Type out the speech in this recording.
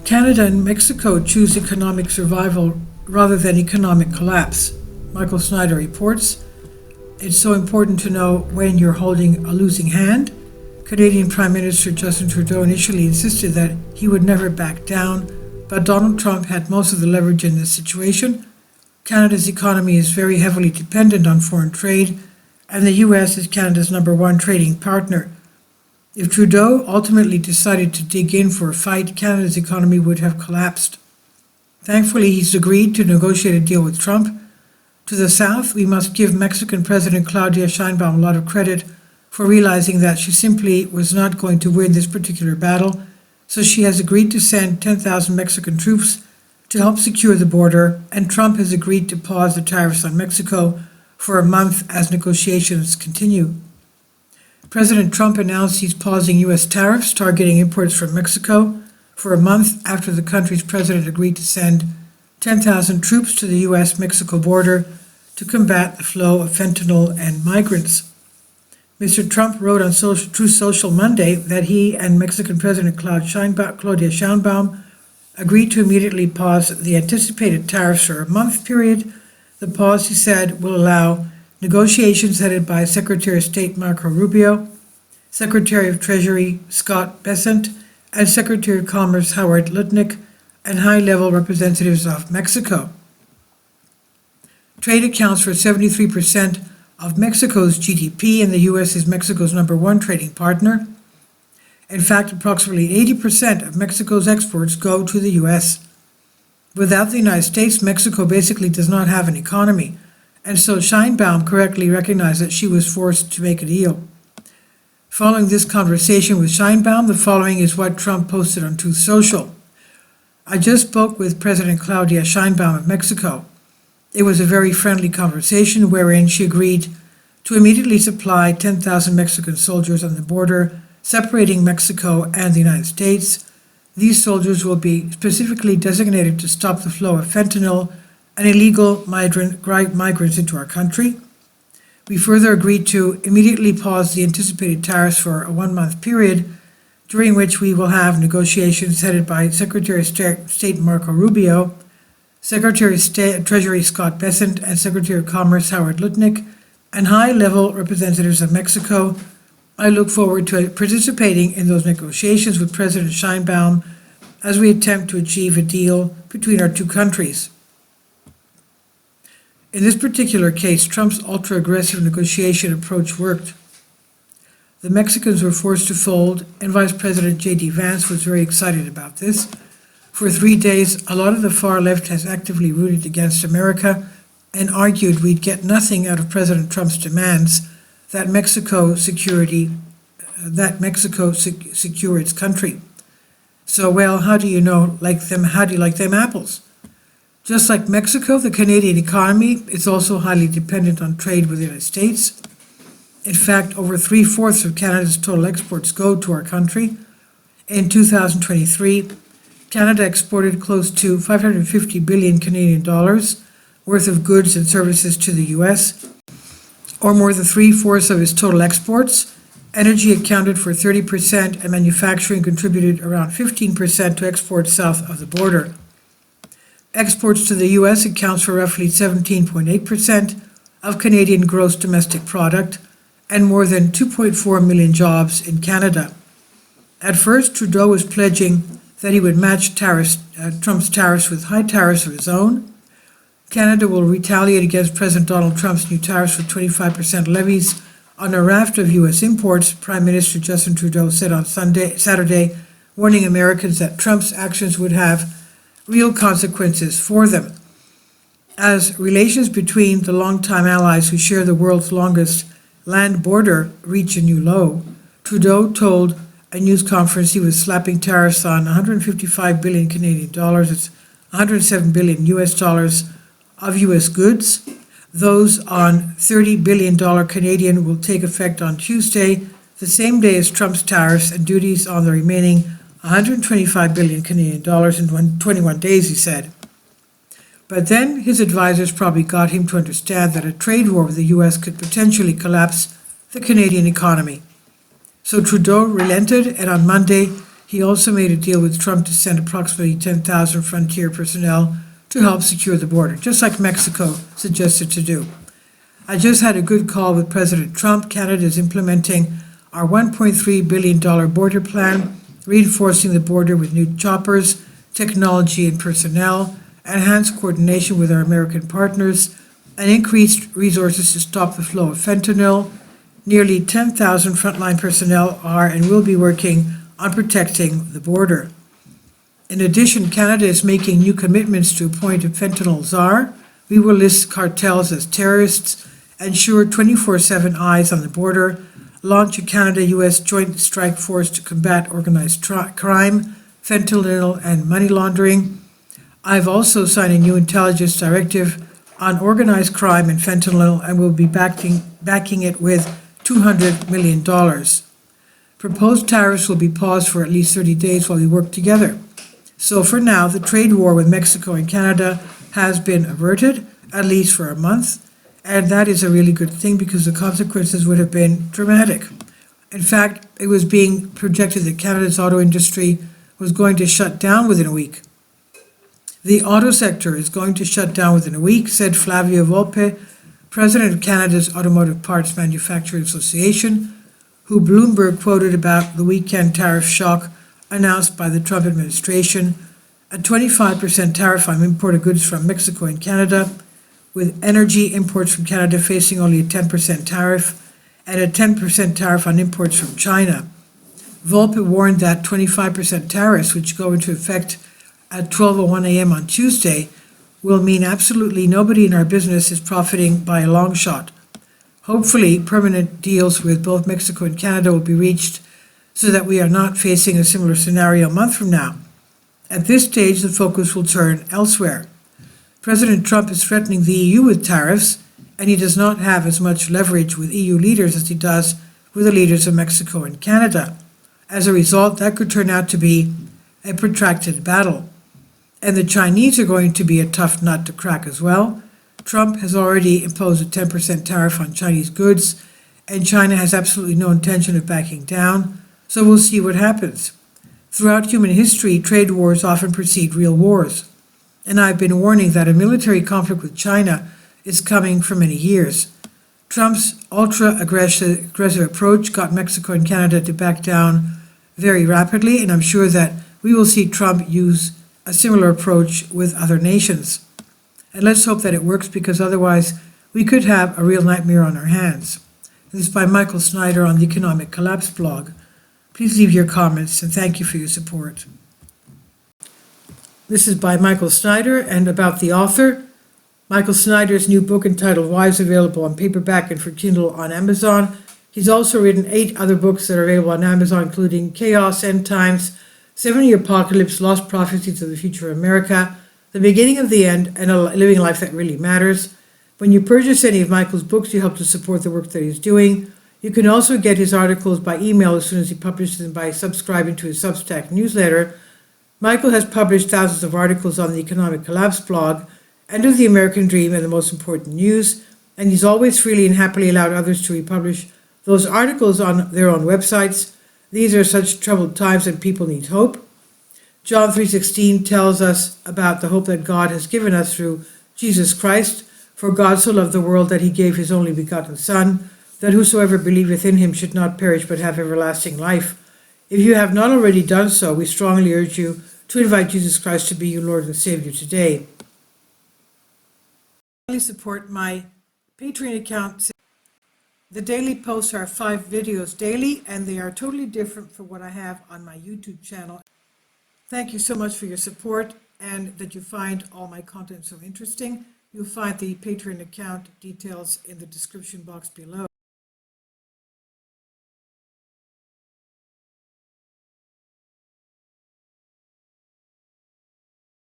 Canada and Mexico choose economic survival rather than economic collapse. Michael Snyder reports, it's so important to know when you're holding a losing hand. Canadian Prime Minister Justin Trudeau initially insisted that he would never back down, but Donald Trump had most of the leverage in this situation. Canada's economy is very heavily dependent on foreign trade, and the US is Canada's #1 trading partner. If Trudeau ultimately decided to dig in for a fight, Canada's economy would have collapsed. Thankfully, he's agreed to negotiate a deal with Trump. To the south, we must give Mexican President Claudia Sheinbaum a lot of credit for realizing that she simply was not going to win this particular battle, so she has agreed to send 10,000 Mexican troops to help secure the border, and Trump has agreed to pause the tariffs on Mexico for a month as negotiations continue. President Trump announced he's pausing U.S. tariffs targeting imports from Mexico for a month after the country's president agreed to send 10,000 troops to the U.S.-Mexico border to combat the flow of fentanyl and migrants. Mr. Trump wrote on Truth Social Monday that he and Mexican President Claudia Sheinbaum agreed to immediately pause the anticipated tariffs for a month period. The pause, he said, will allow negotiations headed by Secretary of State Marco Rubio, Secretary of Treasury Scott Bessent, and Secretary of Commerce Howard Lutnick, and high-level representatives of Mexico. Trade accounts for 73% of Mexico's GDP, and the U.S. is Mexico's #1 trading partner. In fact, approximately 80% of Mexico's exports go to the U.S. Without the United States, Mexico basically does not have an economy, and so Sheinbaum correctly recognized that she was forced to make a deal. Following this conversation with Sheinbaum, the following is what Trump posted on Truth Social. I just spoke with President Claudia Sheinbaum of Mexico. It was a very friendly conversation wherein she agreed to immediately supply 10,000 Mexican soldiers on the border separating Mexico and the United States. These soldiers will be specifically designated to stop the flow of fentanyl and illegal migrants into our country. We further agreed to immediately pause the anticipated tariffs for a 1-month period, during which we will have negotiations headed by Secretary of State Marco Rubio, Secretary of Treasury Scott Bessent, and Secretary of Commerce Howard Lutnick, and high-level representatives of Mexico. I look forward to participating in those negotiations with President Sheinbaum as we attempt to achieve a deal between our two countries. In this particular case, Trump's ultra-aggressive negotiation approach worked. The Mexicans were forced to fold, and Vice President J.D. Vance was very excited about this. For 3 days, a lot of the far left has actively rooted against America and argued we'd get nothing out of President Trump's demands that Mexico secure its country. So, well, how do you like them apples? Just like Mexico, the Canadian economy is also highly dependent on trade with the United States. In fact, over 3/4 of Canada's total exports go to our country. In 2023, Canada exported close to 550 billion Canadian dollars worth of goods and services to the U.S., or more than 3/4 of its total exports. Energy accounted for 30%, and manufacturing contributed around 15% to exports south of the border. Exports to the U.S. accounts for roughly 17.8% of Canadian gross domestic product, and more than 2.4 million jobs in Canada. At first, Trudeau was pledging that he would match Trump's tariffs with high tariffs of his own. Canada will retaliate against President Donald Trump's new tariffs with 25% levies on a raft of U.S. imports, Prime Minister Justin Trudeau said on Saturday, warning Americans that Trump's actions would have real consequences for them. As relations between the longtime allies who share the world's longest land border reach a new low, Trudeau told a news conference he was slapping tariffs on 155 billion Canadian dollars, it's 107 billion US dollars of US goods. Those on $30 billion Canadian will take effect on Tuesday, the same day as Trump's tariffs and duties on the remaining 125 billion Canadian dollars in 21 days, he said. But then his advisors probably got him to understand that a trade war with the U.S. could potentially collapse the Canadian economy. So Trudeau relented, and on Monday, He also made a deal with Trump to send approximately 10,000 frontier personnel to help secure the border, just like Mexico suggested to do. I just had a good call with President Trump. Canada is implementing our $1.3 billion border plan, reinforcing the border with new choppers, technology and personnel, enhanced coordination with our American partners, and increased resources to stop the flow of fentanyl. Nearly 10,000 frontline personnel are and will be working on protecting the border. In addition, Canada is making new commitments to appoint a fentanyl czar. We will list cartels as terrorists, ensure 24/7 eyes on the border, launch a Canada-US joint strike force to combat organized crime, fentanyl, and money laundering. I've also signed a new intelligence directive on organized crime and fentanyl and will be backing it with $200 million. Proposed tariffs will be paused for at least 30 days while we work together. So for now, the trade war with Mexico and Canada has been averted, at least for a month, and that is a really good thing because the consequences would have been dramatic. In fact, it was being projected that Canada's auto industry was going to shut down within a week. The auto sector is going to shut down within a week, said Flavio Volpe, president of Canada's Automotive Parts Manufacturers Association, who Bloomberg quoted about the weekend tariff shock announced by the Trump administration, a 25% tariff on imported goods from Mexico and Canada, with energy imports from Canada facing only a 10% tariff and a 10% tariff on imports from China. Volpe warned that 25% tariffs, which go into effect at 12:01 a.m. on Tuesday, will mean absolutely nobody in our business is profiting by a long shot. Hopefully, permanent deals with both Mexico and Canada will be reached so that we are not facing a similar scenario a month from now. At this stage, the focus will turn elsewhere. President Trump is threatening the EU with tariffs, and he does not have as much leverage with EU leaders as he does with the leaders of Mexico and Canada. As a result, that could turn out to be a protracted battle. And the Chinese are going to be a tough nut to crack as well. Trump has already imposed a 10% tariff on Chinese goods, and China has absolutely no intention of backing down, so we'll see what happens. Throughout human history, trade wars often precede real wars, and I've been warning that a military conflict with China is coming for many years. Trump's ultra-aggressive approach got Mexico and Canada to back down very rapidly, and I'm sure that we will see Trump use a similar approach with other nations. And let's hope that it works, because otherwise we could have a real nightmare on our hands. This is by Michael Snyder on the Economic Collapse blog. Please leave your comments, and thank you for your support. This is by Michael Snyder, and about the author. Michael Snyder's new book entitled Why is available on paperback and for Kindle on Amazon. He's also written 8 other books that are available on Amazon, including Chaos, End Times, 70 Apocalypse, Lost Prophecies of the Future of America, The Beginning of the End, and Living a Life That Really Matters. When you purchase any of Michael's books, you help to support the work that he's doing. You can also get his articles by email as soon as he publishes them by subscribing to his Substack newsletter. Michael has published thousands of articles on the Economic Collapse blog, End of the American Dream, and the Most Important News, and he's always freely and happily allowed others to republish those articles on their own websites. These are such troubled times and people need hope. John 3:16 tells us about the hope that God has given us through Jesus Christ. For God so loved the world that he gave his only begotten Son, that whosoever believeth in him should not perish but have everlasting life. If you have not already done so, we strongly urge you to invite Jesus Christ to be your Lord and Savior today. Please support my Patreon account. The daily posts are 5 videos daily, and they are totally different from what I have on my YouTube channel. Thank you so much for your support, and that you find all my content so interesting. You'll find the Patreon account details in the description box below.